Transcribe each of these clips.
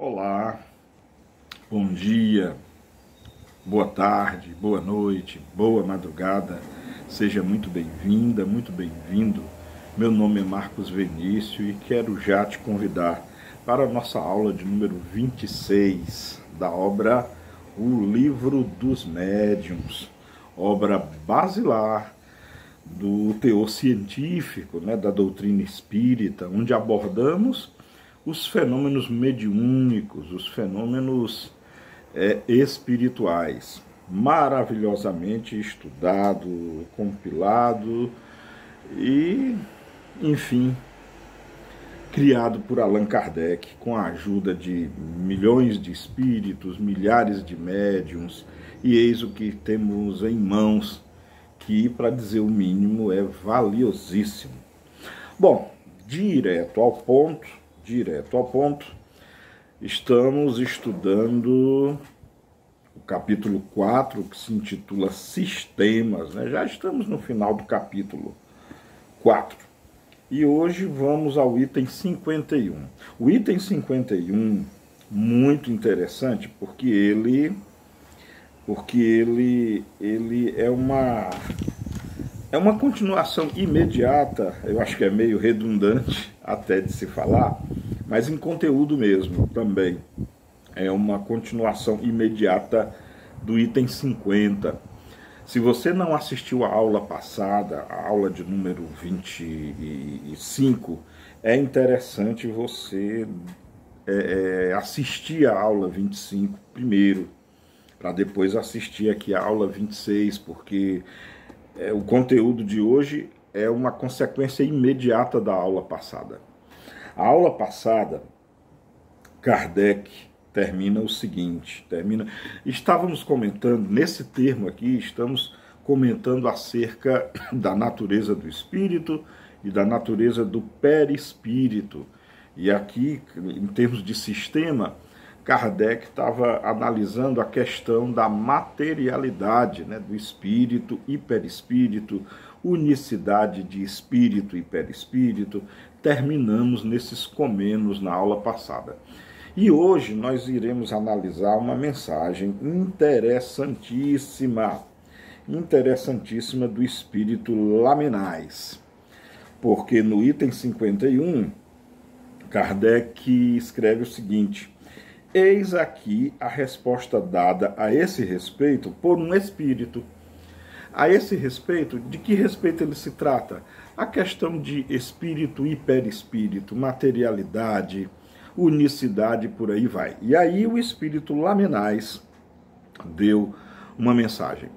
Olá, bom dia, boa tarde, boa noite, boa madrugada. Seja muito bem-vinda, muito bem-vindo. Meu nome é Marcos Vinícius e quero já te convidar para a nossa aula de número 26 da obra O Livro dos Médiuns, obra basilar do teor científico, da doutrina espírita, onde abordamos os fenômenos mediúnicos, os fenômenos espirituais, maravilhosamente estudado, compilado e, enfim, criado por Allan Kardec com a ajuda de milhões de espíritos, milhares de médiuns, e eis o que temos em mãos, que, para dizer o mínimo, é valiosíssimo. Bom, direto ao ponto, estamos estudando o capítulo 4, que se intitula Sistemas, Já estamos no final do capítulo 4. E hoje vamos ao item 51. O item 51, muito interessante, porque ele é uma continuação imediata, eu acho que é meio redundante até de se falar, mas em conteúdo mesmo também. É uma continuação imediata do item 50. Se você não assistiu a aula passada, a aula de número 25, é interessante você assistir a aula 25 primeiro, para depois assistir aqui a aula 26, porque o conteúdo de hoje é uma consequência imediata da aula passada. A aula passada, Kardec termina o seguinte, estávamos comentando, nesse termo aqui, estamos comentando acerca da natureza do espírito e da natureza do perispírito. E aqui, em termos de sistema, Kardec estava analisando a questão da materialidade, do espírito e perispírito, unicidade de espírito e perispírito. Terminamos nesses comenos na aula passada. E hoje nós iremos analisar uma mensagem interessantíssima do espírito Lamennais. Porque no item 51, Kardec escreve o seguinte: eis aqui a resposta dada a esse respeito por um espírito. A esse respeito, de que respeito ele se trata? A questão de espírito e perispírito, materialidade, unicidade, por aí vai. E aí o espírito Lamennais deu uma mensagem.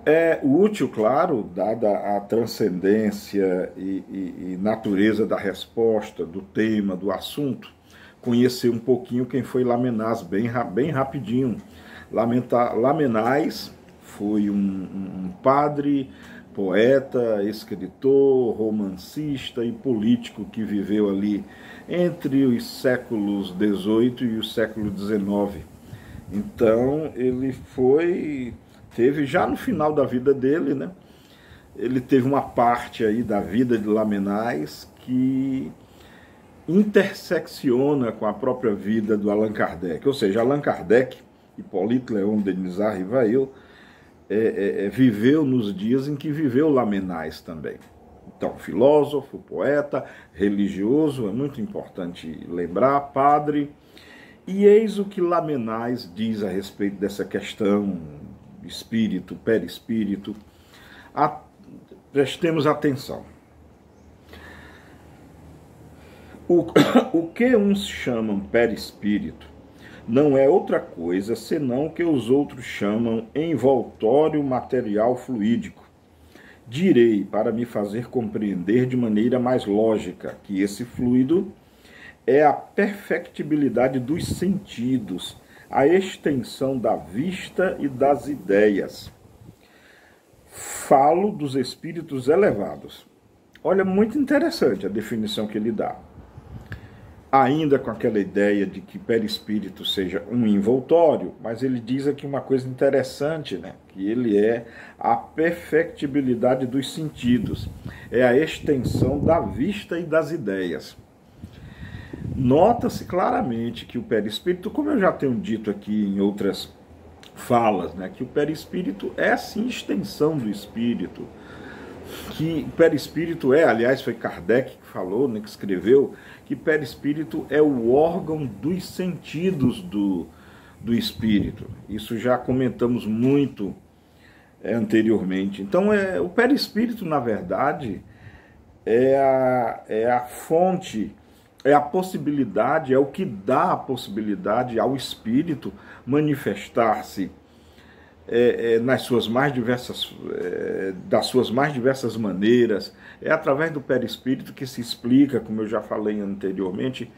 É útil, claro, dada a transcendência e natureza da resposta, do tema, do assunto, conhecer um pouquinho quem foi Lamennais, bem rapidinho. Lamennais foi um padre, poeta, escritor, romancista e político que viveu ali entre os séculos XVIII e o século XIX. Então, ele teve já no final da vida dele, ele teve uma parte aí da vida de Lamennais que intersecciona com a própria vida do Allan Kardec. Ou seja, Allan Kardec, Hippolyte Léon Denisard Rivail, viveu nos dias em que viveu Lamennais também. Então, filósofo, poeta, religioso, é muito importante lembrar, padre. E eis o que Lamennais diz a respeito dessa questão espírito, perispírito. Prestemos atenção. O que uns chamam perispírito não é outra coisa senão o que os outros chamam envoltório material fluídico. Direi, para me fazer compreender de maneira mais lógica, que esse fluido é a perfectibilidade dos sentidos, a extensão da vista e das ideias. Falo dos espíritos elevados. Olha, muito interessante a definição que ele dá. Ainda com aquela ideia de que perispírito seja um envoltório, mas ele diz aqui uma coisa interessante, que ele é a perfectibilidade dos sentidos, é a extensão da vista e das ideias. Nota-se claramente que o perispírito, como eu já tenho dito aqui em outras falas, né, que o perispírito é sim extensão do espírito, que o perispírito é, aliás, foi Kardec que falou, né, que escreveu, que perispírito é o órgão dos sentidos do espírito. Isso já comentamos muito anteriormente. Então, o perispírito, na verdade, é a fonte, é a possibilidade, é o que dá a possibilidade ao espírito manifestar-se nas suas mais diversas, das suas mais diversas maneiras. É através do perispírito que se explica, como eu já falei anteriormente,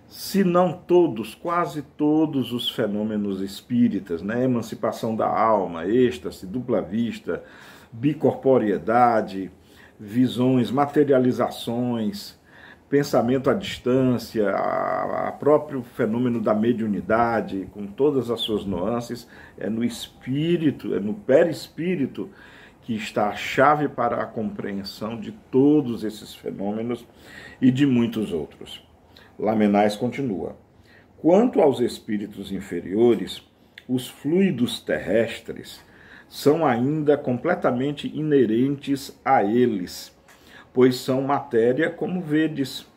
se não todos, quase todos os fenômenos espíritas, né? Emancipação da alma, êxtase, dupla vista, bicorporeidade, visões, materializações, pensamento à distância, a próprio fenômeno da mediunidade, com todas as suas nuances, é no espírito, é no perispírito que está a chave para a compreensão de todos esses fenômenos e de muitos outros. Lamennais continua. Quanto aos espíritos inferiores, os fluidos terrestres são ainda completamente inerentes a eles, pois são matéria como vedes.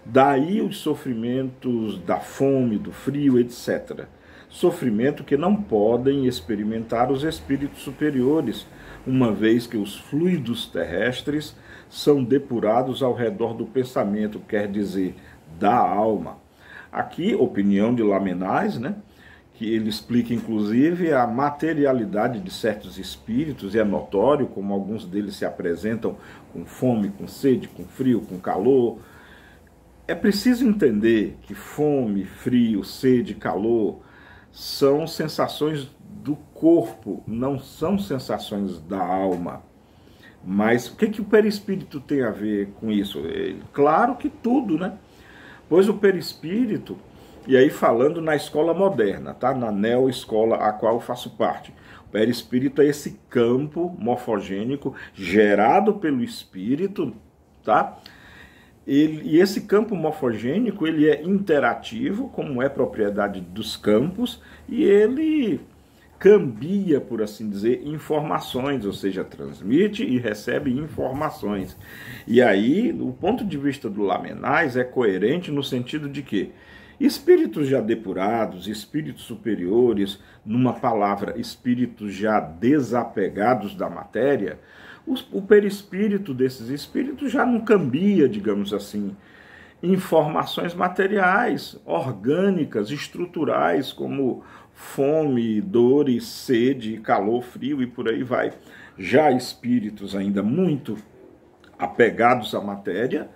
Daí os sofrimentos da fome, do frio, etc. Sofrimento que não podem experimentar os espíritos superiores, uma vez que os fluidos terrestres são depurados ao redor do pensamento, quer dizer, da alma. Aqui, opinião de Lamennais, né? Que ele explica, inclusive, a materialidade de certos espíritos, e é notório como alguns deles se apresentam com fome, com sede, com frio, com calor. É preciso entender que fome, frio, sede, calor são sensações do corpo, não são sensações da alma. Mas o que o perispírito tem a ver com isso? Claro que tudo, né? Pois o perispírito, e aí falando na escola moderna, tá? Na neo-escola a qual eu faço parte, o perispírito é esse campo morfogênico gerado pelo espírito, tá? E esse campo morfogênico, ele é interativo, como é propriedade dos campos, e ele cambia, por assim dizer, informações, ou seja, transmite e recebe informações. E aí, o ponto de vista do Lamennais é coerente no sentido de que espíritos já depurados, espíritos superiores, numa palavra, espíritos já desapegados da matéria, o perispírito desses espíritos já não cambia, digamos assim, informações materiais, orgânicas, estruturais, como fome, dores, sede, calor, frio e por aí vai. Já espíritos ainda muito apegados à matéria,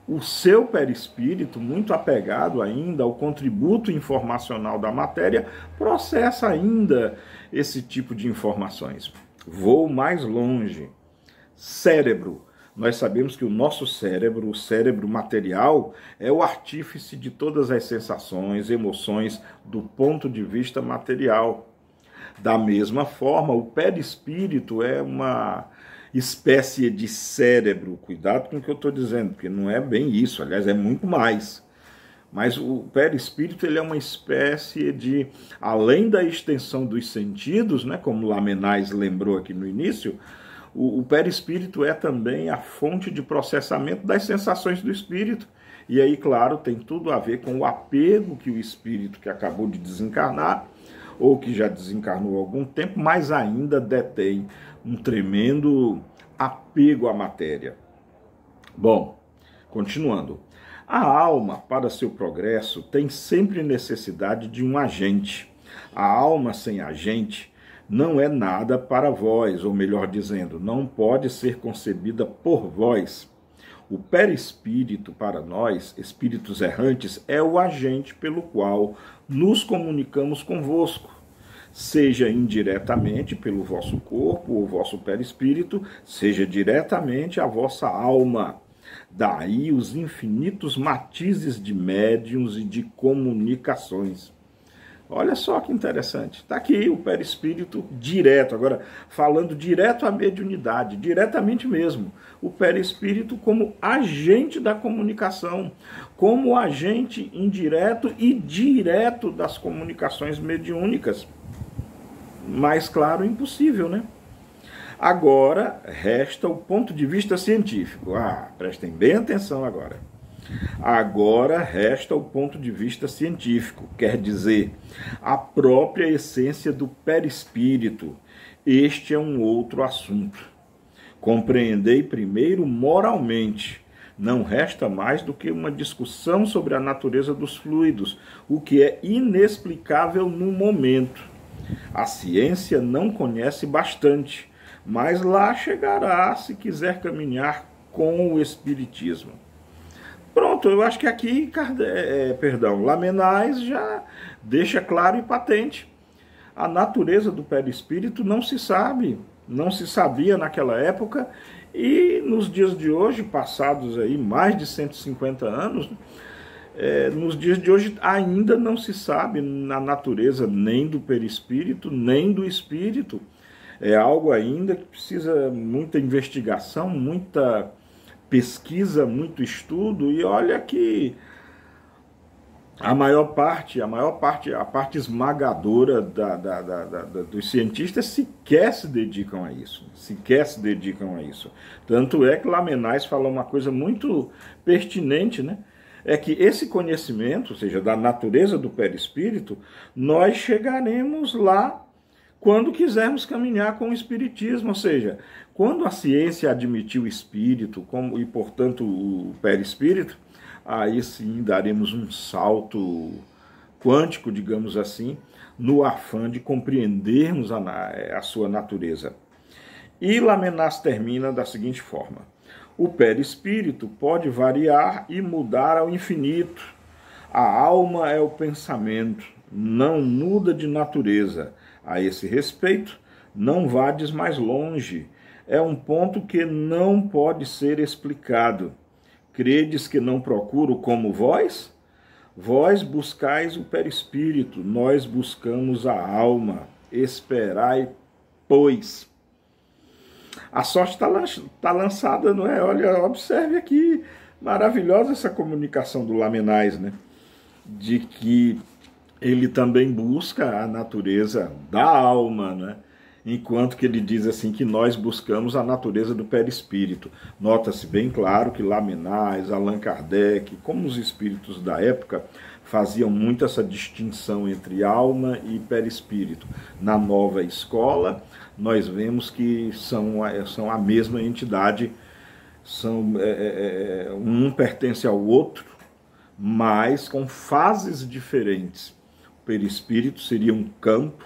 o seu perispírito, muito apegado ainda ao contributo informacional da matéria, processa ainda esse tipo de informações. Vou mais longe. Cérebro. Nós sabemos que o nosso cérebro, o cérebro material, é o artífice de todas as sensações, emoções do ponto de vista material. Da mesma forma, o perispírito é uma espécie de cérebro. Cuidado com o que eu estou dizendo, porque não é bem isso, aliás, é muito mais. Mas o perispírito, ele é uma espécie de, além da extensão dos sentidos, né, como Lamennais lembrou aqui no início, o perispírito é também a fonte de processamento das sensações do espírito. E aí, claro, tem tudo a ver com o apego que o espírito que acabou de desencarnar, ou que já desencarnou há algum tempo, mas ainda detém um tremendo apego à matéria. Bom, continuando. A alma, para seu progresso, tem sempre necessidade de um agente. A alma sem agente não é nada para vós, ou melhor dizendo, não pode ser concebida por vós. O perispírito, para nós, espíritos errantes, é o agente pelo qual nos comunicamos convosco, seja indiretamente pelo vosso corpo ou vosso perispírito, seja diretamente a vossa alma. Daí os infinitos matizes de médiuns e de comunicações. Olha só que interessante. Está aqui o perispírito direto. Agora, falando direto à mediunidade, diretamente mesmo. O perispírito como agente da comunicação, como agente indireto e direto das comunicações mediúnicas. Mais claro, impossível, né? Agora, resta o ponto de vista científico. Prestem bem atenção agora. Agora resta o ponto de vista científico, quer dizer, a própria essência do perispírito. Este é um outro assunto. Compreendei primeiro moralmente. Não resta mais do que uma discussão sobre a natureza dos fluidos, o que é inexplicável no momento. A ciência não conhece bastante, mas lá chegará se quiser caminhar com o espiritismo. Pronto, eu acho que aqui, Lamennais já deixa claro e patente. A natureza do perispírito não se sabe, não se sabia naquela época, e nos dias de hoje, passados aí mais de 150 anos, nos dias de hoje ainda não se sabe a natureza nem do perispírito, nem do espírito. É algo ainda que precisa muita investigação, muita pesquisa, muito estudo, e olha que a parte esmagadora dos cientistas sequer se dedicam a isso, Tanto é que Lamennais fala uma coisa muito pertinente, né? É que esse conhecimento, ou seja, da natureza do perispírito, nós chegaremos lá quando quisermos caminhar com o espiritismo, ou seja, quando a ciência admitir o espírito e, portanto, o perispírito, aí sim daremos um salto quântico, digamos assim, no afã de compreendermos a sua natureza. E Lamennais termina da seguinte forma: o perispírito pode variar e mudar ao infinito. A alma é o pensamento, não muda de natureza. A esse respeito, não vades mais longe. É um ponto que não pode ser explicado. Credes que não procuro como vós? Vós buscais o perispírito, nós buscamos a alma. Esperai, pois. A sorte está lançada, não é? Olha, observe aqui, maravilhosa essa comunicação do Lamennais, né? De que ele também busca a natureza da alma, né? Enquanto que ele diz assim que nós buscamos a natureza do perispírito. Nota-se bem claro que Lamennais, Allan Kardec, como os espíritos da época, faziam muito essa distinção entre alma e perispírito. Na nova escola, nós vemos que são a mesma entidade, um pertence ao outro, mas com fases diferentes. O perispírito seria um campo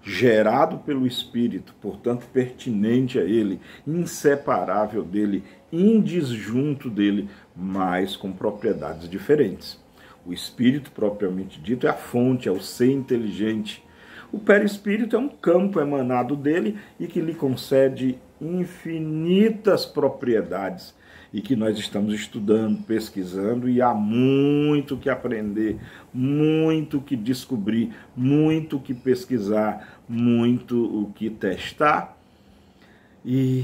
gerado pelo espírito, portanto pertinente a ele, inseparável dele, indisjunto dele, mas com propriedades diferentes. O espírito, propriamente dito, é a fonte, é o ser inteligente. O perispírito é um campo emanado dele e que lhe concede infinitas propriedades, e que nós estamos estudando, pesquisando, e há muito que aprender, muito que descobrir, muito que pesquisar, muito o que testar e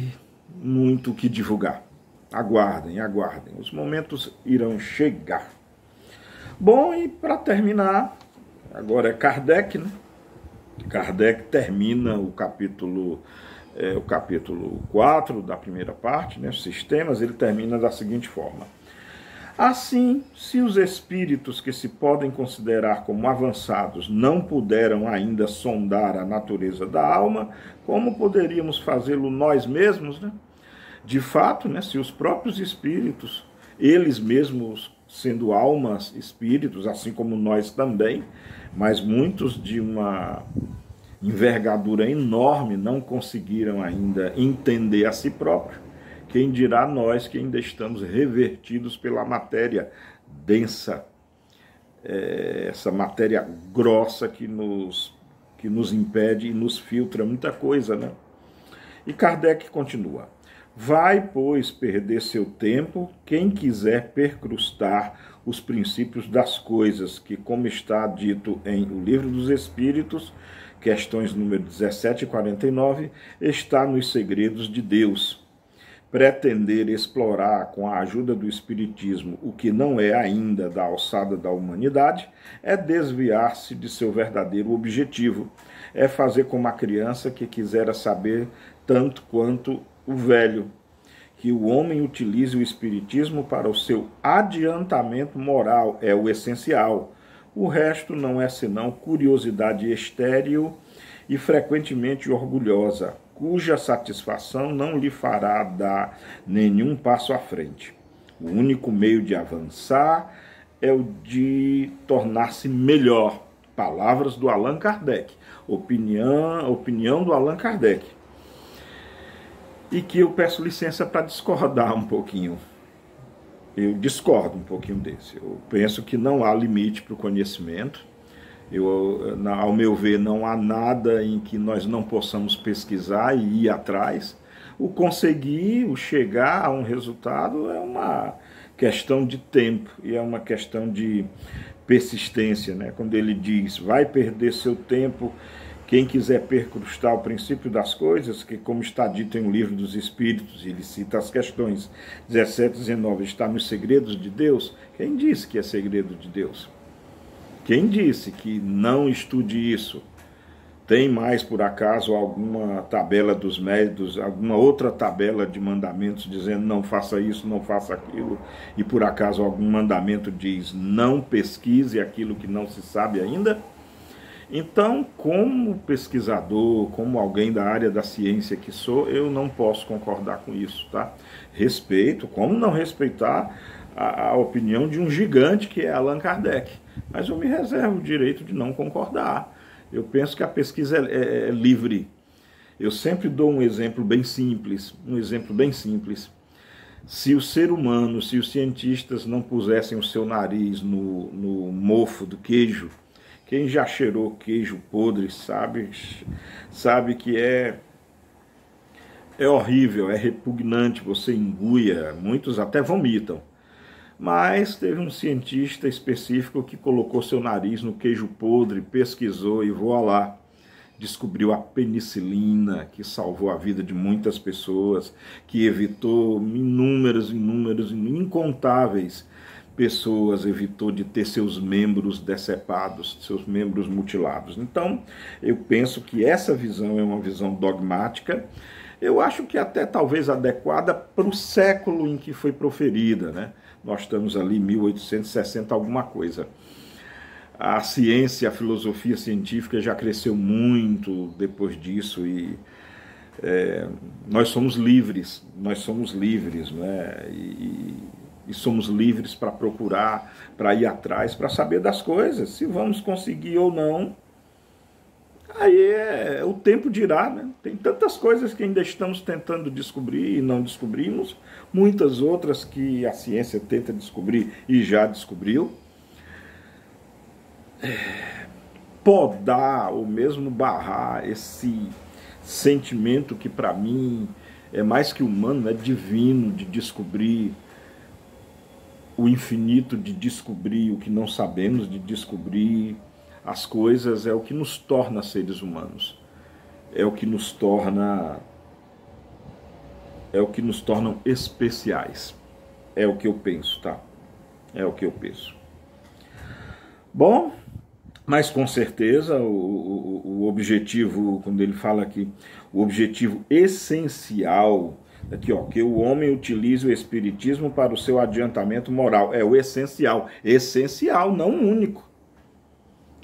muito o que divulgar. Aguardem, aguardem, os momentos irão chegar. Bom, e para terminar, agora é Kardec, né? Kardec termina o capítulo 4 da primeira parte, né, sistemas, ele termina da seguinte forma: assim, se os espíritos que se podem considerar como avançados não puderam ainda sondar a natureza da alma, como poderíamos fazê-lo nós mesmos, né? De fato, né, se os próprios espíritos, eles mesmos sendo almas, espíritos, assim como nós também, mas muitos de uma envergadura enorme não conseguiram ainda entender a si próprio, quem dirá nós que ainda estamos revertidos pela matéria densa, essa matéria grossa que nos impede e nos filtra muita coisa, né? E Kardec continua: Vai, pois, perder seu tempo quem quiser percrustar os princípios das coisas, que, como está dito em O Livro dos Espíritos, questões número 17 e 49, está nos segredos de Deus. Pretender explorar com a ajuda do Espiritismo o que não é ainda da alçada da humanidade é desviar-se de seu verdadeiro objetivo, é fazer como a criança que quisera saber tanto quanto o velho, que o homem utilize o Espiritismo para o seu adiantamento moral é o essencial. O resto não é senão curiosidade estéril e frequentemente orgulhosa, cuja satisfação não lhe fará dar nenhum passo à frente. O único meio de avançar é o de tornar-se melhor. Palavras do Allan Kardec. Opinião do Allan Kardec. E que eu peço licença para discordar um pouquinho. Eu discordo um pouquinho desse. Eu penso que não há limite para o conhecimento. Ao meu ver, não há nada em que nós não possamos pesquisar e ir atrás. O conseguir, o chegar a um resultado é uma questão de tempo e é uma questão de persistência, né? Quando ele diz, vai perder seu tempo quem quiser percrustar o princípio das coisas, que, como está dito em O Livro dos Espíritos, ele cita as questões 17 e 19, está nos segredos de Deus. Quem disse que é segredo de Deus? Quem disse que não estude isso? Tem mais, por acaso, alguma tabela dos médios, alguma outra tabela de mandamentos dizendo não faça isso, não faça aquilo, e por acaso algum mandamento diz não pesquise aquilo que não se sabe ainda? Então, como pesquisador, como alguém da área da ciência que sou, eu não posso concordar com isso, tá? Respeito, como não respeitar a opinião de um gigante que é Allan Kardec, mas eu me reservo o direito de não concordar. Eu penso que a pesquisa é livre. Eu sempre dou um exemplo bem simples, Se o ser humano, se os cientistas não pusessem o seu nariz no mofo do queijo, quem já cheirou queijo podre sabe que é horrível, é repugnante, você enguia, muitos até vomitam. Mas teve um cientista específico que colocou seu nariz no queijo podre, pesquisou e voilá, descobriu a penicilina, que salvou a vida de muitas pessoas, que evitou incontáveis pessoas, evitou de ter seus membros decepados, seus membros mutilados. Então, eu penso que essa visão é uma visão dogmática, eu acho que até talvez adequada para o século em que foi proferida, né? Nós estamos ali em 1860 alguma coisa. A ciência, a filosofia científica já cresceu muito depois disso e nós somos livres, né? E somos livres para procurar, para ir atrás, para saber das coisas, se vamos conseguir ou não. Aí o tempo dirá, né? Tem tantas coisas que ainda estamos tentando descobrir e não descobrimos, muitas outras que a ciência tenta descobrir e já descobriu. Podar ou mesmo barrar esse sentimento que para mim é mais que humano, é divino, de descobrir o infinito, de descobrir o que não sabemos, de descobrir as coisas, é o que nos torna seres humanos, é o que nos tornam especiais, é o que eu penso, tá? É o que eu penso. Bom, mas com certeza o objetivo, quando ele fala aqui, o objetivo essencial, aqui ó, que o homem utilize o espiritismo para o seu adiantamento moral, é o essencial, não único.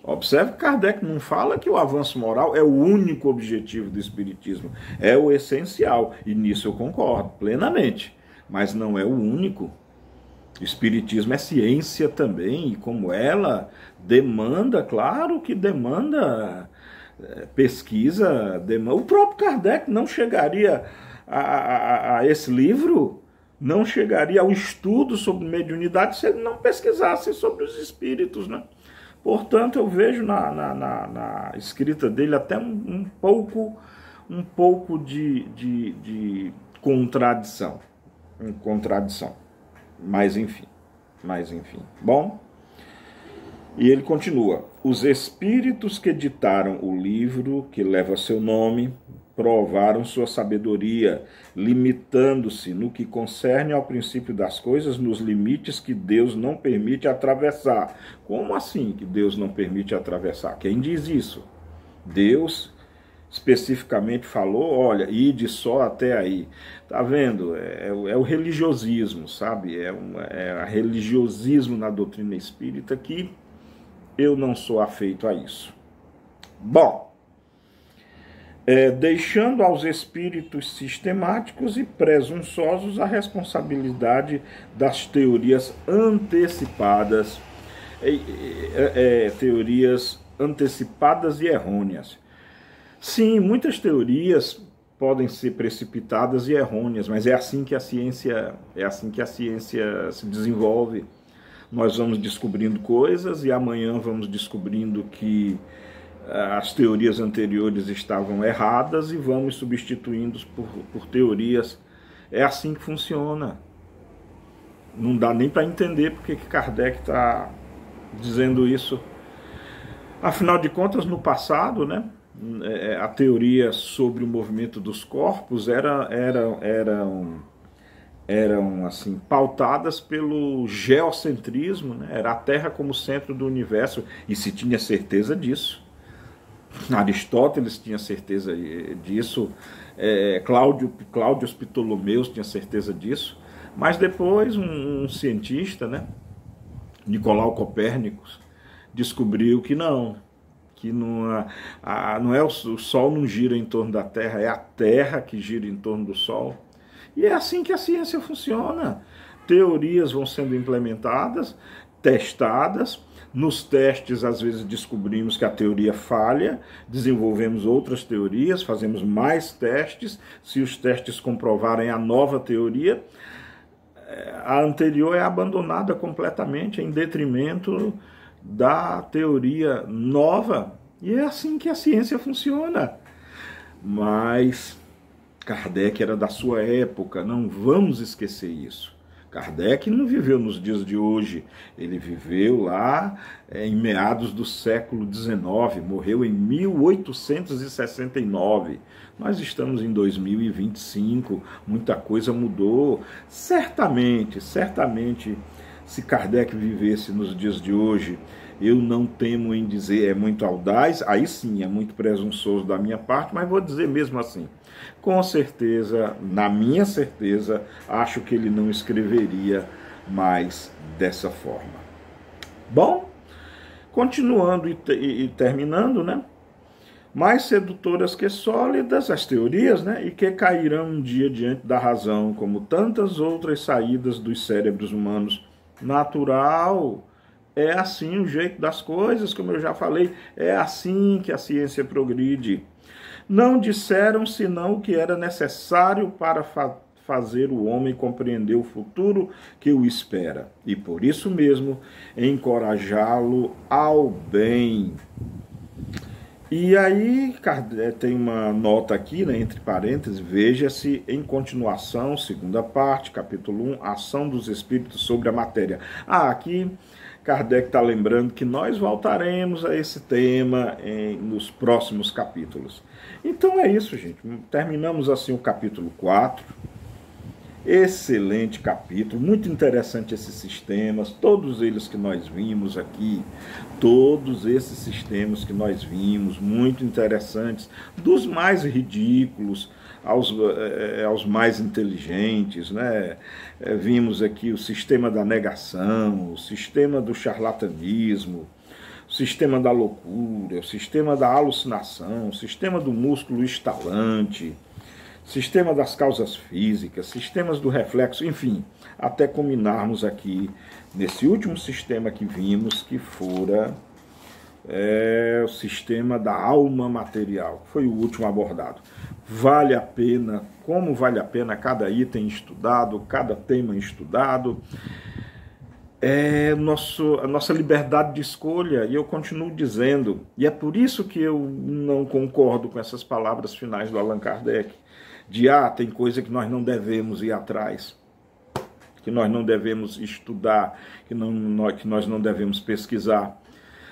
Observe que Kardec não fala que o avanço moral é o único objetivo do espiritismo, é o essencial, e nisso eu concordo plenamente, mas não é o único. O espiritismo é ciência também, e como ela demanda, claro que demanda pesquisa, demanda. O próprio Kardec não chegaria a esse livro, não chegaria ao estudo sobre mediunidade se ele não pesquisasse sobre os espíritos, né? Portanto, eu vejo na escrita dele até um pouco de contradição. Mas enfim. Bom, e ele continua: os espíritos que editaram o livro que leva seu nome provaram sua sabedoria, limitando-se no que concerne ao princípio das coisas, nos limites que Deus não permite atravessar. Como assim que Deus não permite atravessar? Quem diz isso? Deus especificamente falou, olha, ide só até aí. Tá vendo? É o religiosismo, sabe? É o religiosismo na doutrina espírita que eu não sou afeito a isso. Bom, deixando aos espíritos sistemáticos e presunçosos a responsabilidade das teorias antecipadas, e errôneas. Sim, muitas teorias podem ser precipitadas e errôneas, mas é assim que a ciência se desenvolve. Nós vamos descobrindo coisas e amanhã vamos descobrindo que as teorias anteriores estavam erradas e vamos substituindo por teorias. É assim que funciona. Não dá nem para entender porque que Kardec está dizendo isso. Afinal de contas, no passado, né, a teoria sobre o movimento dos corpos eram assim, pautadas pelo geocentrismo, né? Era a Terra como centro do universo, e se tinha certeza disso. Aristóteles tinha certeza disso, Cláudio Ptolomeus tinha certeza disso, mas depois um cientista, né, Nicolau Copérnicos, descobriu que não é o Sol não gira em torno da Terra, é a Terra que gira em torno do Sol. E é assim que a ciência funciona. Teorias vão sendo implementadas, testadas. Nos testes, às vezes, descobrimos que a teoria falha, desenvolvemos outras teorias, fazemos mais testes. Se os testes comprovarem a nova teoria, a anterior é abandonada completamente em detrimento da teoria nova. E é assim que a ciência funciona. Mas Kardec era da sua época, não vamos esquecer isso. Kardec não viveu nos dias de hoje, ele viveu lá em meados do século XIX, morreu em 1869. Nós estamos em 2025, muita coisa mudou. Certamente, se Kardec vivesse nos dias de hoje, eu não temo em dizer é muito audaz, aí sim, é muito presunçoso da minha parte, mas vou dizer mesmo assim. Com certeza, na minha certeza, acho que ele não escreveria mais dessa forma. Bom, continuando e terminando, né? Mais sedutoras que sólidas as teorias, né? E que cairão um dia diante da razão, como tantas outras saídas dos cérebros humanos. Natural, é assim o jeito das coisas, como eu já falei, é assim que a ciência progride. Não disseram senão o que era necessário para fazer o homem compreender o futuro que o espera, e por isso mesmo encorajá-lo ao bem. E aí tem uma nota aqui, né, entre parênteses, veja-se em continuação, segunda parte, capítulo 1, ação dos espíritos sobre a matéria. Aqui Kardec está lembrando que nós voltaremos a esse tema nos próximos capítulos. Então é isso, gente. Terminamos assim o capítulo 4. Excelente capítulo, muito interessante esses sistemas, todos eles que nós vimos aqui, todos esses sistemas que nós vimos, muito interessantes, dos mais ridículos aos mais inteligentes, né? Vimos aqui o sistema da negação, o sistema do charlatanismo, o sistema da loucura, o sistema da alucinação, o sistema do músculo estalante, sistema das causas físicas, sistemas do reflexo, enfim, até culminarmos aqui nesse último sistema que vimos, que fora o sistema da alma material, foi o último abordado. Vale a pena, como vale a pena cada item estudado, cada tema estudado, a nossa liberdade de escolha, e eu continuo dizendo, e é por isso que eu não concordo com essas palavras finais do Allan Kardec, de tem coisa que nós não devemos ir atrás, que nós não devemos estudar, que nós não devemos pesquisar.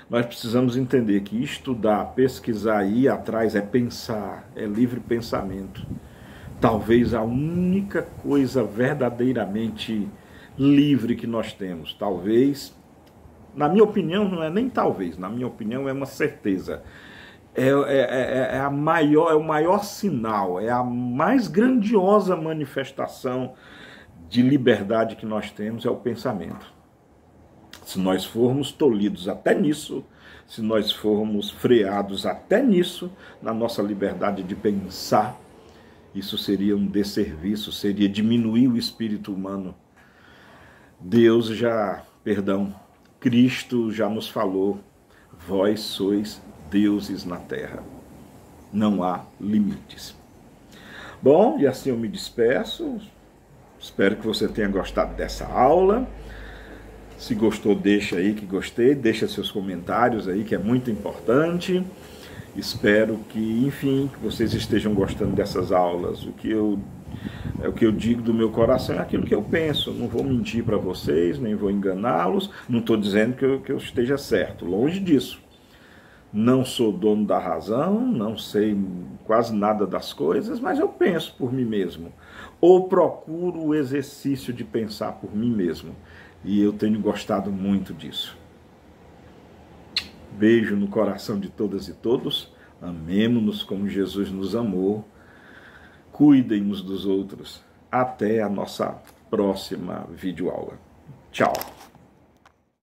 Nós precisamos entender que estudar, pesquisar e ir atrás é pensar, é livre pensamento. Talvez a única coisa verdadeiramente livre que nós temos. Talvez, na minha opinião, não é nem talvez, na minha opinião é uma certeza. É o maior sinal, é a mais grandiosa manifestação de liberdade que nós temos, é o pensamento. Se nós formos tolhidos até nisso, se nós formos freados até nisso, na nossa liberdade de pensar, isso seria um desserviço, seria diminuir o espírito humano. Cristo já nos falou, vós sois deuses na terra. Não há limites. Bom, e assim eu me despeço. Espero que você tenha gostado dessa aula. Se gostou, deixa aí que gostei, deixa seus comentários aí, que é muito importante. Espero que, enfim, que vocês estejam gostando dessas aulas. O que eu digo do meu coração é aquilo que eu penso. Não vou mentir para vocês, nem vou enganá-los. Não estou dizendo que eu esteja certo, longe disso. Não sou dono da razão, não sei quase nada das coisas, mas eu penso por mim mesmo. Ou procuro o exercício de pensar por mim mesmo. E eu tenho gostado muito disso. Beijo no coração de todas e todos. Amemo-nos como Jesus nos amou. Cuidem uns dos outros. Até a nossa próxima videoaula. Tchau.